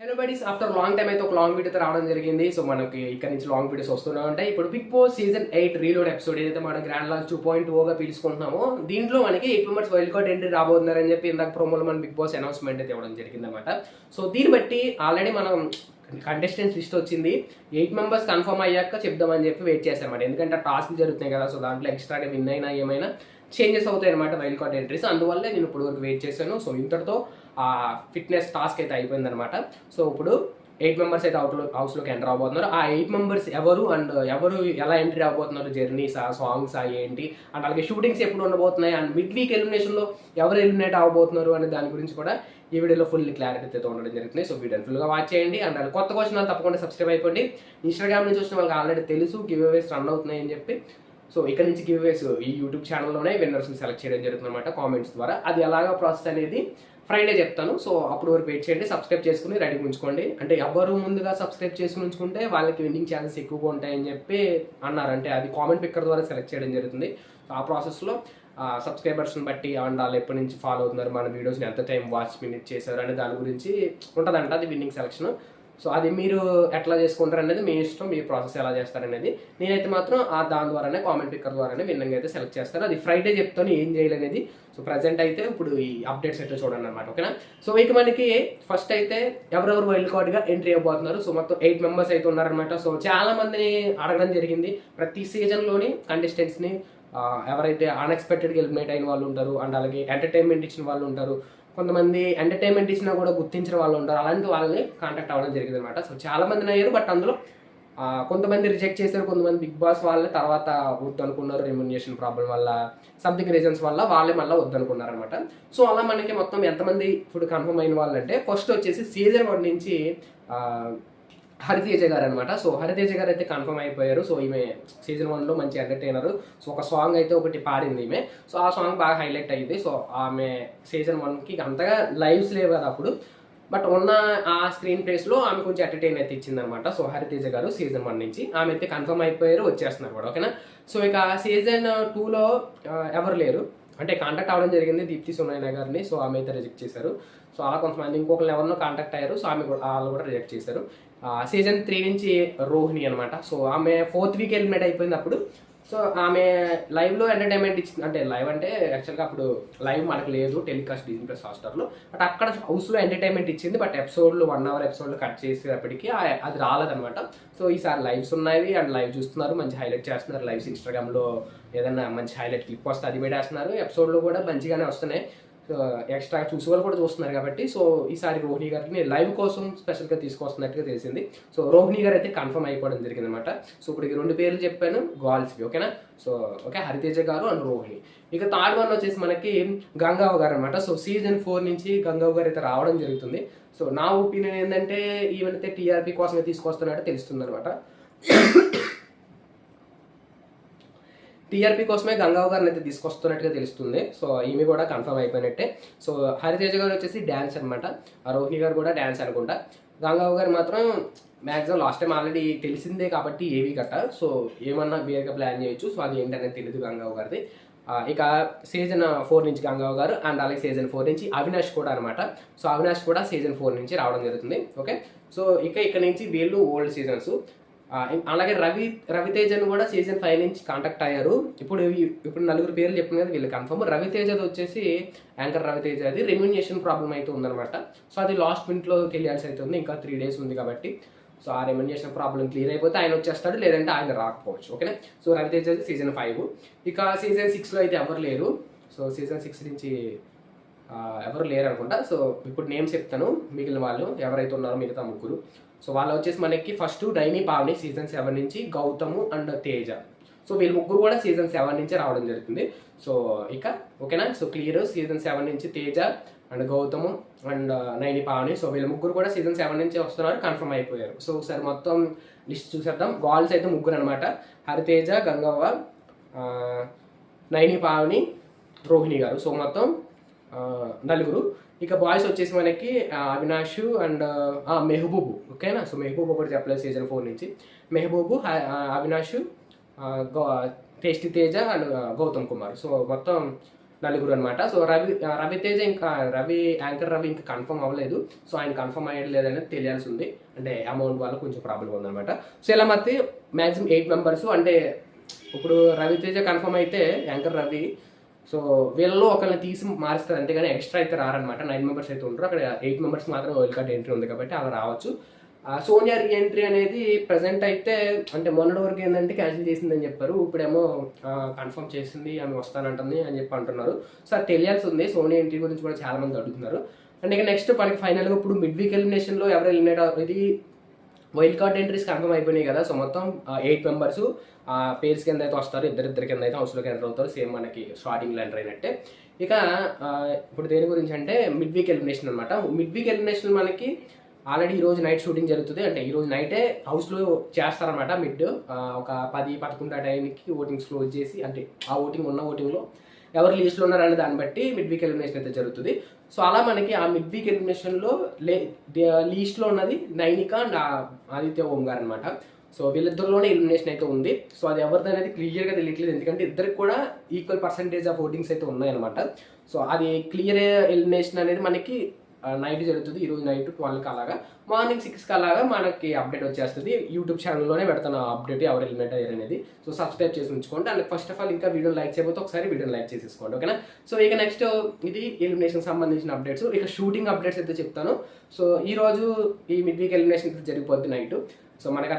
Hello buddies, after long time అయితే ఒక long వీడియోతో రావడం జరిగింది. సో మనకి ఇక్కడ నుంచి లాంగ్ వీడియోస్ వస్తూనే ఉంటాయి. ఇప్పుడు Bigg Boss season 8 reload episode ఏదైతే మన గ్రాండ్ లాంచ్ 2.0గా పిలుచుకుంటున్నామో, దీంట్లో మనకి 8 మెంబర్స్ వైల్డ్ కార్డ్ ఎంట్రీ రాబోతున్నారని చెప్పి ఇందాక ప్రోమోలో మన బిగ్ బాస్ అనౌన్స్మెంట్ అయితే ఇవ్వడం జరిగింది అనమాట. సో దీన్ని బట్టి ఆల్రెడీ మనం కంటెస్టెంట్స్ లిస్ట్ వచ్చింది. 8 మెంబర్స్ కన్ఫర్మ్ అయ్యాక చెప్దామని చెప్పి వెయిట్ చేస్తామన్నమాట. ఎందుకంటే టాస్క్లు జరుగుతున్నాయి కదా, సో దాంట్లో ఎక్స్ట్రాగా విన్ అయినా ఏమైనా చేంజెస్ అవుతాయి అనమాట వైల్డ్ కార్డ్ ఎంట్రీస్. అందువల్లే నేను ఇప్పుడు వరకు వెయిట్ చేశాను. సో ఇంతటితో ఆ ఫిట్నెస్ టాస్క్ అయితే అయిపోయిందనమాట. సో ఇప్పుడు 8 మెంబర్స్ అయితే హౌస్లోకి ఎంటర్ అవబోతున్నారు. ఆ 8 మెంబర్స్ ఎవరు అండ్ ఎవరు ఎలా ఎంట్రీ అవబోతున్నారు, జర్నీసా, సాంగ్సా ఏంటి, అండ్ అలాగే షూటింగ్స్ ఎప్పుడు ఉండబోతున్నాయి, అండ్ మిడ్ వీక్ ఎలిమినేషన్లో ఎవరు ఎలిమినేట్ అవ్వబోతున్నారు అనే దాని గురించి కూడా ఈ వీడియోలో ఫుల్ క్లారిటీ అయితే ఉండడం జరుగుతుంది. సో వీడియోని ఫుల్గా వాచ్ చేయండి. అండ్ అలాగే కొత్త క్వశ్చన్ వాళ్ళు తప్పకుండా సబ్స్క్రైబ్ అయిపోండి. ఇన్స్టాగ్రామ్ నుంచి వచ్చిన వాళ్ళకి ఆల్రెడీ తెలుసు గివ్ అవేస్ రన్ అవుతున్నాయి అని చెప్పి. సో ఇక్కడ నుంచి గివ్ అవేస్ ఈ యూట్యూబ్ ఛానల్లోనే విన్నర్స్ని సెలెక్ట్ చేయడం జరుగుతుంది అనమాట, కామెంట్స్ ద్వారా. అది ఎలాగా ప్రాసెస్ అనేది ఫ్రైడే చెప్తాను. సో అప్పుడు వరకు వెయిట్ చేయండి. సబ్స్క్రైబ్ చేసుకుని రెడీగా ఉంచుకోండి. అంటే ఎవరు ముందుగా సబ్స్క్రైబ్ చేసుకుని ఉంచుకుంటే వాళ్ళకి విన్నింగ్ ఛాన్సెస్ ఎక్కువగా ఉంటాయని చెప్పి అన్నారు. అంటే అది కామెంట్ పిక్కర్ ద్వారా సెలెక్ట్ చేయడం జరుగుతుంది. సో ఆ ప్రాసెస్లో సబ్స్క్రైబర్స్ని బట్టి అండ్ వాళ్ళు ఎప్పటి నుంచి ఫాలో అవుతున్నారు, మన వీడియోస్ని ఎంత టైం వాచ్ మినిట్ చేశారు అనే దాని గురించి ఉంటుందంట అది విన్నింగ్ సెలక్షన్. సో అది మీరు ఎట్లా చేసుకుంటారు అనేది మీ ఇష్టం, మీ ప్రాసెస్ ఎలా చేస్తారనేది. నేనైతే మాత్రం దాని ద్వారానే కామెంట్ పిక్కర్ ద్వారానే విన్నింగ్ అయితే సెలెక్ట్ చేస్తాను. అది ఫ్రైడే చెప్తాను ఏం చేయాలనేది. సో ప్రజెంట్ అయితే ఇప్పుడు ఈ అప్డేట్స్ అయితే చూడండి అనమాట, ఓకేనా. సో ఇక మనకి ఫస్ట్ అయితే ఎవరెవరు వైల్డ్ కార్డ్గా ఎంట్రీ అయిపోతున్నారు. సో మొత్తం 8 మెంబర్స్ అయితే ఉన్నారనమాట. సో చాలా మందిని అడగడం జరిగింది. ప్రతి సీజన్లోని కంటెస్టెంట్స్ని ఎవరైతే అన్ఎక్స్పెక్టెడ్గా ఎలిమినేట్ అయిన వాళ్ళు ఉంటారు, అండ్ అలాగే ఎంటర్టైన్మెంట్ ఇచ్చిన వాళ్ళు ఉంటారు, కొంతమంది ఎంటర్టైన్మెంట్ ఇచ్చినా కూడా గుర్తించిన వాళ్ళు ఉంటారు, అలాంటి వాళ్ళని కాంటాక్ట్ అవ్వడం జరిగింది అనమాట. సో చాలా మందిని అయ్యారు, బట్ అందులో కొంతమంది రిజెక్ట్ చేశారు, కొంతమంది బిగ్ బాస్ వాళ్ళే తర్వాత వద్దు అనుకున్నారు, రెమ్యునరేషన్ ప్రాబ్లం వల్ల, సంథింగ్ రీజన్స్ వల్ల వాళ్ళే మళ్ళీ వద్దు అనుకున్నారు అనమాట. సో అలా మనకి మొత్తం ఎంతమంది ఇప్పుడు కన్ఫర్మ్ అయిన వాళ్ళు అంటే, ఫస్ట్ వచ్చేసి సీజన్ 1 నుంచి హరితేజ గారు అనమాట. సో హరితేజ గారు అయితే కన్ఫర్మ్ అయిపోయారు. సో ఈమె సీజన్ 1లో మంచి ఎంటర్టైనర్. సో ఒక సాంగ్ అయితే ఒకటి పాడింది ఈమె. సో ఆ సాంగ్ బాగా హైలైట్ అయ్యింది. సో ఆమె సీజన్ 1కి అంతగా లైవ్స్ లేవు కదా అప్పుడు, బట్ ఉన్న ఆ స్క్రీన్ ప్లేస్లో ఆమె కొంచెం ఎంటర్టైన్ అయితే ఇచ్చింది అనమాట. సో హరితేజ గారు సీజన్ 1 నుంచి ఆమె అయితే కన్ఫర్మ్ అయిపోయారు, వచ్చేస్తున్నారు కూడా, ఓకేనా. సో ఇక సీజన్ 2లో ఎవరు లేరు, అంటే కాంటాక్ట్ అవ్వడం జరిగింది దీప్తి సునైనా గారిని. సో ఆమె అయితే రిజెక్ట్ చేశారు. సో అలా కొంతమంది ఇంకొకరు ఎవరినో కాంటాక్ట్ అయ్యారు. సో ఆమె వాళ్ళు కూడా రిజెక్ట్ చేశారు. సీజన్ 3 నుంచి రోహిణి అనమాట. సో ఆమె 4th వీక్ ఎలిమినేట్ అయిపోయింది అప్పుడు. సో ఆమె లైవ్లో ఎంటర్టైన్మెంట్ ఇచ్చింది. అంటే లైవ్ అంటే యాక్చువల్గా అప్పుడు లైవ్ మనకు లేదు, టెలికాస్ట్ డిజ్నీ+ హాట్‌స్టార్లో, బట్ అక్కడ హౌస్లో ఎంటర్టైన్మెంట్ ఇచ్చింది. బట్ ఎపిసోడ్లు 1 అవర్ ఎపిసోడ్లు కట్ చేసేటప్పటికి అది రాలేదనమాట. సో ఈసారి లైవ్స్ ఉన్నాయి అండ్ లైవ్ చూస్తున్నారు, మంచి హైలైట్ చేస్తున్నారు. లైవ్స్ ఇన్స్టాగ్రామ్లో ఏదైనా మంచి హైలైట్ క్లిప్ వస్తే అది పెట్టేస్తున్నారు. ఎపిసోడ్లు కూడా మంచిగానే వస్తున్నాయి. సో ఎక్స్ట్రా చూసే వాళ్ళు కూడా చూస్తున్నారు కాబట్టి. సో ఈసారి రోహిణి గారిని లైవ్ కోసం స్పెషల్గా తీసుకొస్తున్నట్టుగా తెలిసింది. సో రోహిణి గారు అయితే కన్ఫర్మ్ అయిపోవడం జరిగింది అనమాట. సో ఇప్పుడు 2 పేర్లు చెప్పాను గర్ల్స్వి, ఓకేనా. సో ఓకే, హరితేజ గారు అండ్ రోహిణి. ఇక థర్డ్ వన్ వచ్చేసి మనకి గంగావ్ గారు అనమాట. సో సీజన్ 4 నుంచి గంగావ్ గారు అయితే రావడం జరుగుతుంది. సో నా ఒపీనియన్ ఏంటంటే ఈవెనైతే టీఆర్పీ కోసమే తీసుకొస్తున్నట్టు తెలుస్తుంది అనమాట. టీఆర్పీ కోసమే గంగావ్ గారిని అయితే తీసుకొస్తున్నట్టుగా తెలుస్తుంది. సో ఈమె కూడా కన్ఫర్మ్ అయిపోయినట్టే. సో హరితేజ గారు వచ్చేసి డ్యాన్స్ అనమాట, రోహిణి గారు కూడా డ్యాన్స్ అనుకుంటా. గంగావ్ గారు మాత్రం మ్యాక్సిమం లాస్ట్ టైం ఆల్రెడీ తెలిసిందే కాబట్టి ఏవి గట్ట, సో ఏమన్నా వేరేగా ప్లాన్ చేయొచ్చు. సో అది ఏంటనేది తెలియదు గంగావ్ గారిది. ఇక సీజన్ 4 నుంచి గంగావ్ గారు అండ్ అలాగే సీజన్ 4 నుంచి అవినాష్ కూడా అనమాట. సో అవినాష్ కూడా సీజన్ 4 నుంచి రావడం జరుగుతుంది, ఓకే. సో ఇక్కడ నుంచి వీళ్ళు ఓల్డ్ సీజన్స్. అలాగే రవితేజను కూడా సీజన్ 5 నుంచి కాంటాక్ట్ అయ్యారు. ఇప్పుడు 4 పేర్లు చెప్పిన కదా వీళ్ళు కన్ఫర్మ్. రవితేజది వచ్చేసి యాంకర్ రవితేజది రెమ్యునరేషన్ ప్రాబ్లం అయితే ఉందన్నమాట. సో అది లాస్ట్ మినిట్లో తెలియాల్సి అయితే ఉంది, ఇంకా 3 days ఉంది కాబట్టి. సో ఆ రెమ్యునరేషన్ ప్రాబ్లం క్లియర్ అయిపోతే ఆయన వచ్చేస్తాడు, లేదంటే ఆయన రాకపోవచ్చు, ఓకేనా. సో రవితేజది సీజన్ 5. ఇక సీజన్ 6లో అయితే ఎవరు లేరు. సో సీజన్ 6 నుంచి ఎవరు లేరు అనుకుంటా. సో ఇప్పుడు నేమ్స్ చెప్తాను, మిగిలిన వాళ్ళు ఎవరైతే ఉన్నారో మిగతా 3. సో వాళ్ళు వచ్చేసి మనకి ఫస్ట్ నైని పావని సీజన్ 7 నుంచి, గౌతము అండ్ తేజ. సో వీళ్ళు 3 కూడా సీజన్ 7 నుంచి రావడం జరుగుతుంది. సో ఇక ఓకేనా. సో క్లియర్, సీజన్ 7 నుంచి Teja and Gautam and Naini Pavani. So వీళ్ళు 3 కూడా సీజన్ 7 నుంచి వస్తున్నారు, కన్ఫర్మ్ అయిపోయారు. సో ఒకసారి మొత్తం లిస్ట్ చూసేద్దాం. గర్ల్స్ అయితే 3 అనమాట, హరితేజ, గంగవ్వ, నైని పావని, రోహిణి గారు. సో మొత్తం 4. ఇక బాయ్స్ వచ్చేసి మనకి అవినాష్ అండ్ మెహబూబు, ఓకేనా. సో మెహబూబు ఒకటి చెప్పలేదు సీజన్ 4 నుంచి. Mehboob, Avinash, Tasty Teja and Gautam Kumar. So మొత్తం నలుగురు అనమాట. సో రవితేజ ఇంకా యాంకర్ రవి ఇంకా కన్ఫర్మ్ అవ్వలేదు. సో ఆయన కన్ఫర్మ్ అయ్యలేదు అనేది తెలియాల్సి ఉంది. అంటే అమౌంట్ వల్ల కొంచెం ప్రాబ్లం ఉందన్నమాట. సో ఇలా మధ్య మ్యాక్సిమం 8 మెంబర్స్. అంటే ఇప్పుడు రవితేజ కన్ఫర్మ్ అయితే యాంకర్ రవి, సో వీళ్ళలో ఒకరిని తీసి మారుస్తారు, అంతేగాని ఎక్స్ట్రా అయితే రారనమాట. 9 మెంబర్స్ అయితే ఉంటారు. అక్కడ 8 మెంబర్స్ మాత్రం వైల్డ్ కార్డ్ ఎంట్రీ ఉంది కాబట్టి అలా రావచ్చు. సోనియా రీ ఎంట్రీ అనేది ప్రజెంట్ అయితే అంటే మొన్నటి వరకు ఏంటంటే క్యాన్సిల్ చేసిందని చెప్పారు. ఇప్పుడేమో కన్ఫర్మ్ చేసింది, ఆమె వస్తానంటుంది అని చెప్పి అంటున్నారు. సో అది తెలియాల్సి ఉంది. సోనియా ఎంట్రీ గురించి కూడా చాలా మంది అడుగుతున్నారు. అండ్ ఇక నెక్స్ట్ మనకి ఫైనల్గా ఇప్పుడు మిడ్ వీక్ ఎలిమినేషన్లో ఎవరు ఎలిమినేట్ ఇది వైల్డ్ కార్డ్ ఎంట్రీస్ కన్ఫర్మ్ అయిపోయినాయి కదా. సో మొత్తం 8 మెంబర్స్ పేర్స్ కింద అయితే వస్తారు. ఇద్దరు కింద అయితే హౌస్లోకి ఎంటర్ అవుతారు. సేమ్ మనకి స్టార్టింగ్లో ఎంటర్ అయినట్టే. ఇక ఇప్పుడు దేని గురించి అంటే మిడ్ వీక్ ఎలిమినేషన్ అనమాట. మిడ్ వీక్ ఎలిమినేషన్ మనకి ఆల్రెడీ ఈరోజు నైట్ షూటింగ్ జరుగుతుంది. అంటే ఈరోజు నైటే హౌస్లో చేస్తారనమాట. మిడ్ ఒక 10-11 టైంకి ఓటింగ్స్ క్లోజ్ చేసి, అంటే ఆ ఓటింగ్లో ఎవరు లీస్ట్లో ఉన్నారనే దాన్ని బట్టి మిడ్ వీక్ ఎలిమినేషన్ అయితే జరుగుతుంది. సో అలా మనకి ఆ మిడ్ వీక్ ఎలిమినేషన్లో లీస్ట్లో ఉన్నది నైనిక అండ్ ఆదిత్య ఓం గారు అనమాట. సో వీళ్ళిద్దరిలోనే ఎలిమినేషన్ అయితే ఉంది. సో అది ఎవరిది అనేది క్లియర్గా తెలియట్లేదు, ఎందుకంటే ఇద్దరికి కూడా ఈక్వల్ పర్సంటేజ్ ఆఫ్ ఓటింగ్స్ అయితే ఉన్నాయన్నమాట. సో అది క్లియర్ ఎలిమినేషన్ అనేది మనకి నైట్ జరుగుతుంది. ఈరోజు నైట్ 12కి అలాగా, మార్నింగ్ 6కి అలాగా మనకి అప్డేట్ వచ్చేస్తుంది. యూట్యూబ్ ఛానల్లోనే పెడతాను అప్డేట్ ఎవరు ఎలిమినేట్ అయ్యారు అనేది. సో సబ్స్క్రైబ్ చేసి ఉంచుకోండి. అండ్ ఫస్ట్ ఆఫ్ ఆల్ ఇంకా వీడియోని లైక్ చేయకపోతే ఒకసారి వీడియోని లైక్ చేసేసుకోండి, ఓకేనా. సో ఇక నెక్స్ట్ ఇది ఎలిమినేషన్ సంబంధించిన అప్డేట్స్. ఇక షూటింగ్ అప్డేట్స్ అయితే చెప్తాను. సో ఈరోజు ఈ మిడ్ వీక్ ఎలిమినేషన్ జరిగిపోద్ది నైట్. సో మనకి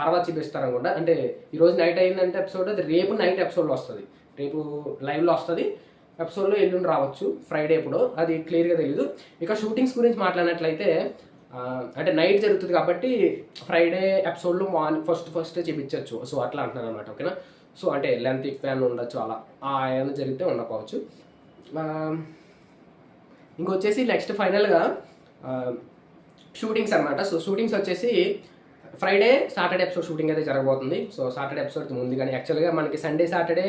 తర్వాత చూపిస్తారు అనుకుంటా. అంటే ఈరోజు నైట్ అయిందంటే ఎపిసోడ్, అది రేపు నైట్ ఎపిసోడ్లో వస్తుంది. రేపు లైవ్లో వస్తుంది ఎపిసోడ్లో, ఎల్లుండి రావచ్చు ఫ్రైడే ఎప్పుడో, అది క్లియర్గా తెలీదు. ఇక షూటింగ్స్ గురించి మాట్లాడినట్లయితే అంటే నైట్ జరుగుతుంది కాబట్టి ఫ్రైడే ఎపిసోడ్లో ఫస్ట్ చూపించవచ్చు. సో అట్లా అంటున్నాను అనమాట, ఓకేనా. సో అంటే లెంత్ ఎక్కువ ఉండొచ్చు, అలా ఏమైనా జరిగితే ఉండకపోవచ్చు. ఇంకొచ్చేసి నెక్స్ట్ ఫైనల్గా షూటింగ్స్ అనమాట. సో షూటింగ్స్ వచ్చేసి ఫ్రైడే సాటర్డే ఎపిసోడ్ షూటింగ్ అయితే జరగబోతుంది. సో సాటర్డే ఎపిసోడ్ ముందు కానీ యాక్చువల్గా మనకి సండేది సాటర్డే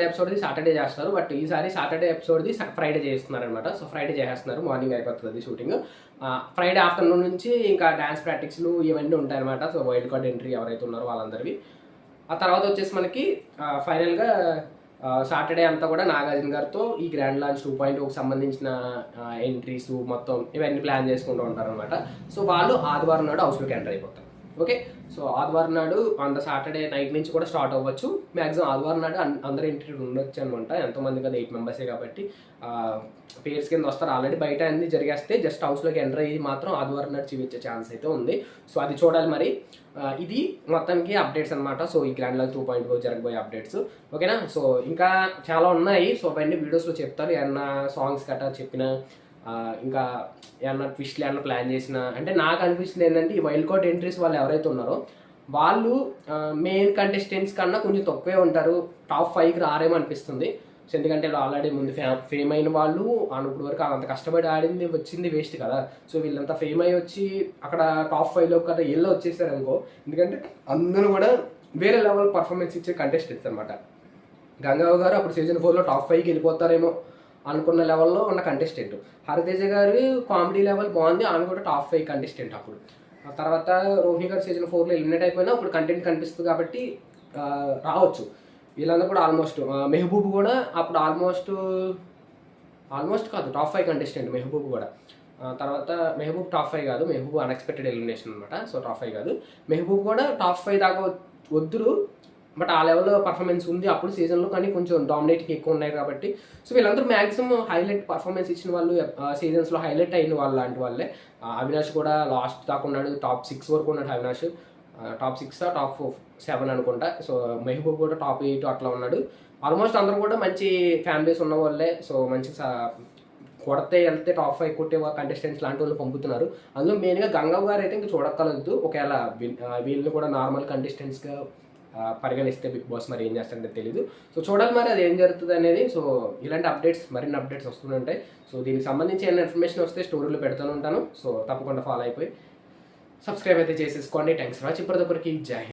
ఎపిసోడ్ది సాటర్డే చేస్తారు, బట్ ఈసారి సాటర్డే ఎపిసోడ్ది ఫ్రైడే చేస్తున్నారు అనమాట. సో ఫ్రైడే చేసేస్తున్నారు, మార్నింగ్ అయిపోతుంది షూటింగ్. ఫ్రైడే ఆఫ్టర్నూన్ నుంచి ఇంకా డ్యాన్స్ ప్రాక్టీస్లు ఇవన్నీ ఉంటాయన్నమాట. సో వైల్డ్ కార్డ్ ఎంట్రీ ఎవరైతే ఉన్నారో వాళ్ళందరివి. ఆ తర్వాత వచ్చేసి మనకి ఫైనల్గా సాటర్డే అంతా కూడా నాగార్జున గారితో ఈ గ్రాండ్ లాంచ్ 2.0కి సంబంధించిన ఎంట్రీస్ మొత్తం ఇవన్నీ ప్లాన్ చేసుకుంటూ ఉంటారనమాట. సో వాళ్ళు ఆదివారం నాడు హౌస్లోకి ఎంటర్ అయిపోతారు, ఓకే. సో ఆదివారం నాడు ఆన్ ద సాటర్డే నైట్ నుంచి కూడా స్టార్ట్ అవ్వచ్చు. మ్యాక్సిమం ఆదివారం నాడు అందరూ ఎంట్రీ ఉండొచ్చు అనమాట. ఎంతోమంది కదా, 8 మెంబర్సే కాబట్టి పేర్స్ కింద వస్తారు. ఆల్రెడీ బయట అన్ని జరిగేస్తే జస్ట్ హౌస్లోకి ఎంటర్ అయ్యి మాత్రం ఆదివారం నాడు చూపించే ఛాన్స్ అయితే ఉంది. సో అది చూడాలి మరి. ఇది మొత్తానికి అప్డేట్స్ అనమాట. సో ఈ గ్రాండ్ లాంచ్ 2.0 జరగబోయే అప్డేట్స్, ఓకేనా. సో ఇంకా చాలా ఉన్నాయి. సో అవన్నీ వీడియోస్లో చెప్తారు. ఏమన్నా సాంగ్స్ గట్రా చెప్పిన, ఇంకా ఏమన్నా ట్విస్ట్లు ఏమన్నా ప్లాన్ చేసిన, అంటే నాకు అనిపిస్తుంది ఏంటంటే ఈ వైల్డ్ కార్డ్ ఎంట్రీస్ వాళ్ళు ఎవరైతే ఉన్నారో వాళ్ళు మెయిన్ కంటెస్టెంట్స్ కన్నా కొంచెం తక్కువే ఉంటారు. టాప్ 5కి రారేమో అనిపిస్తుంది. సో ఎందుకంటే ఆల్రెడీ ముందు ఫేమ్ అయిన వాళ్ళు ఇప్పుడు వరకు అంత కష్టపడి ఆడింది వచ్చింది వేస్ట్ కదా. సో వీళ్ళంతా ఫేమ్ అయ్యి వచ్చి అక్కడ టాప్ 5లో కదా ఎల్లో వచ్చేసారు అనుకో, ఎందుకంటే అందరూ కూడా వేరే లెవెల్ పర్ఫార్మెన్స్ ఇచ్చే కంటెస్టెంట్స్ అనమాట. గంగారావు గారు అప్పుడు సీజన్ 4లో టాప్ 5కి వెళ్ళిపోతారేమో అనుకున్న లెవెల్లో ఉన్న కంటెస్టెంట్. హరితేజ గారు కామెడీ లెవెల్ బాగుంది, ఆయన కూడా టాప్ 5 కంటెస్టెంట్ అప్పుడు. ఆ తర్వాత రోహిణి గారు సీజన్ 4లో ఎలిమినేట్ అయిపోయినా ఇప్పుడు కంటెంట్ కనిపిస్తుంది కాబట్టి రావచ్చు. వీళ్ళందరూ కూడా ఆల్మోస్ట్ మెహబూబ్ కూడా అప్పుడు ఆల్మోస్ట్ కాదు టాప్ 5 కంటెస్టెంట్ మెహబూబ్ కూడా. తర్వాత మెహబూబ్ టాప్ 5 కాదు, మెహబూబ్ అన్ఎక్స్పెక్టెడ్ ఎలిమినేషన్ అనమాట. సో టాప్ 5 కాదు, మెహబూబ్ కూడా టాప్ 5 దాకా వద్దురు, బట్ ఆ లెవెల్లో పర్ఫార్మెన్స్ ఉంది అప్పుడు సీజన్లో, కానీ కొంచెం డామినేటింగ్ ఎక్కువ ఉన్నాయి కాబట్టి. సో వీళ్ళందరూ మ్యాక్సిమం హైలైట్ పర్ఫార్మెన్స్ ఇచ్చిన వాళ్ళు, సీజన్స్లో హైలైట్ అయిన వాళ్ళు లాంటి వాళ్ళే. అవినాష్ కూడా లాస్ట్ దాకా ఉన్నాడు, టాప్ 6 వరకు ఉన్నాడు అవినాష్. టాప్ 6 టాప్ 7 అనుకుంటా. సో మెహబూబ్ కూడా టాప్ 8 అట్లా ఉన్నాడు. ఆల్మోస్ట్ అందరూ కూడా మంచి ఫ్యాన్ బేస్ ఉన్న వాళ్ళే. సో మంచి వెళ్తే టాప్ 5 కొట్టే కంటెస్టెంట్స్ లాంటి వాళ్ళు పంపుతున్నారు. అందులో మెయిన్గా గంగవ్ గారు అయితే ఇంకా చూడక్కర్లేదు. ఒకవేళ వీళ్ళని కూడా నార్మల్ కంటెస్టెంట్స్గా పరిగణిస్తే బిగ్ బాస్ మరి ఏం చేస్తారంటే తెలీదు. సో చూడాలి మరి అది ఏం జరుగుతుంది అనేది. సో ఇలాంటి అప్డేట్స్ మరిన్ని అప్డేట్స్ వస్తూనే ఉంటాయి. సో దీనికి సంబంధించి ఏమైనా ఇన్ఫర్మేషన్ వస్తే స్టోరీలో పెడుతూనే ఉంటాను. సో తప్పకుండా ఫాలో అయిపోయి సబ్స్క్రైబ్ అయితే చేసేసుకోండి. Thanks for watching. ఇప్పటికొకరికి జై హింద్.